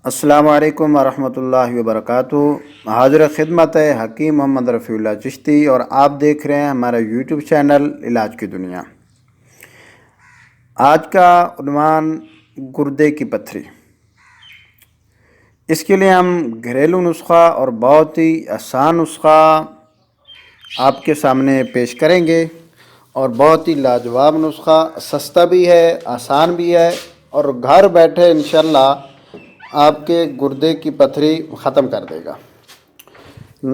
السلام علیکم ورحمۃ اللہ وبرکاتہ۔ حاضر خدمت ہے حکیم محمد رفیع اللہ چشتی، اور آپ دیکھ رہے ہیں ہمارا یوٹیوب چینل علاج کی دنیا۔ آج کا عنوان گردے کی پتھری۔ اس کے لیے ہم گھریلو نسخہ اور بہت ہی آسان نسخہ آپ کے سامنے پیش کریں گے، اور بہت ہی لاجواب نسخہ، سستا بھی ہے، آسان بھی ہے، اور گھر بیٹھے انشاءاللہ آپ کے گردے کی پتھری ختم کر دے گا۔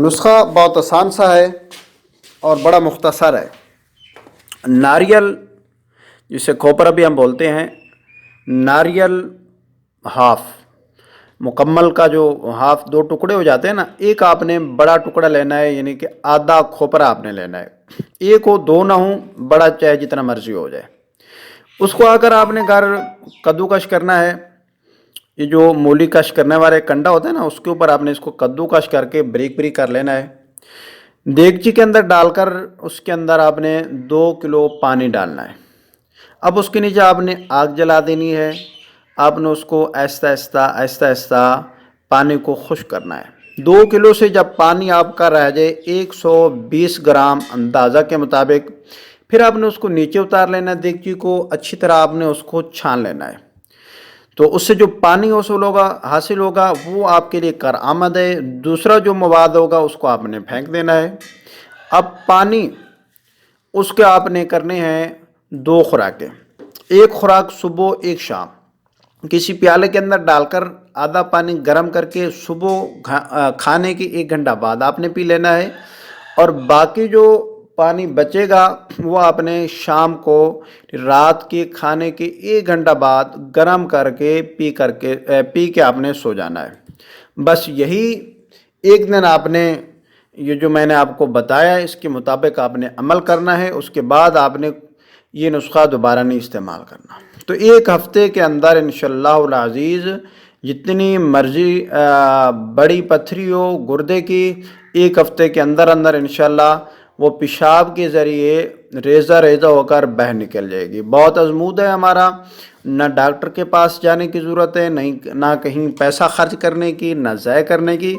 نسخہ بہت آسان سا ہے اور بڑا مختصر ہے۔ ناریل، جسے کھوپرا بھی ہم بولتے ہیں، ناریل ہاف مکمل کا جو ہاف، دو ٹکڑے ہو جاتے ہیں نا، ایک آپ نے بڑا ٹکڑا لینا ہے، یعنی کہ آدھا کھوپرا آپ نے لینا ہے۔ ایک ہو، دو نہ ہوں، بڑا چاہے جتنا مرضی ہو جائے۔ اس کو اگر آپ نے گھر کدوکش کرنا ہے، یہ جو مولی کش کرنے والے کنڈا ہوتا ہے نا، اس کے اوپر آپ نے اس کو کدو کش کر کے بریک بریک کر لینا ہے۔ دیگچی کے اندر ڈال کر اس کے اندر آپ نے 2 کلو پانی ڈالنا ہے۔ اب اس کے نیچے آپ نے آگ جلا دینی ہے۔ آپ نے اس کو آہستہ آہستہ پانی کو خشک کرنا ہے۔ 2 کلو سے جب پانی آپ کا رہ جائے 120 گرام اندازہ کے مطابق، پھر آپ نے اس کو نیچے اتار لینا ہے۔ دیگچی کو اچھی طرح آپ نے اس کو چھان لینا ہے، تو اس سے جو پانی حاصل ہوگا وہ آپ کے لیے کارآمد ہے۔ دوسرا جو مواد ہوگا اس کو آپ نے پھینک دینا ہے۔ اب پانی اس کے آپ نے کرنے ہیں 2 خوراکیں، ایک خوراک صبح، ایک شام۔ کسی پیالے کے اندر ڈال کر آدھا پانی گرم کر کے صبح کھانے کے 1 گھنٹہ بعد آپ نے پی لینا ہے، اور باقی جو پانی بچے گا وہ آپ نے شام کو رات کے کھانے کے 1 گھنٹہ بعد گرم کر کے پی کے آپ نے سو جانا ہے۔ بس یہی ایک دن آپ نے یہ جو میں نے آپ کو بتایا اس کے مطابق آپ نے عمل کرنا ہے۔ اس کے بعد آپ نے یہ نسخہ دوبارہ نہیں استعمال کرنا۔ تو 1 ہفتے کے اندر انشاءاللہ العزیز جتنی مرضی بڑی پتھری ہو گردے کی، 1 ہفتے کے اندر انشاءاللہ وہ پیشاب کے ذریعے ریزہ ہو کر باہر نکل جائے گی۔ بہت ازمود ہے ہمارا، نہ ڈاکٹر کے پاس جانے کی ضرورت ہے، نہ کہیں پیسہ خرچ کرنے کی، نہ ضائع کرنے کی،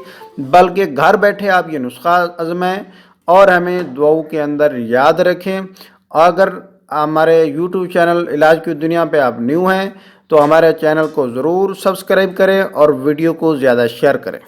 بلکہ گھر بیٹھے آپ یہ نسخہ آزمائیں اور ہمیں دعاؤں کے اندر یاد رکھیں۔ اگر ہمارے یوٹیوب چینل علاج کی دنیا پہ آپ نیو ہیں تو ہمارے چینل کو ضرور سبسکرائب کریں اور ویڈیو کو زیادہ شیئر کریں۔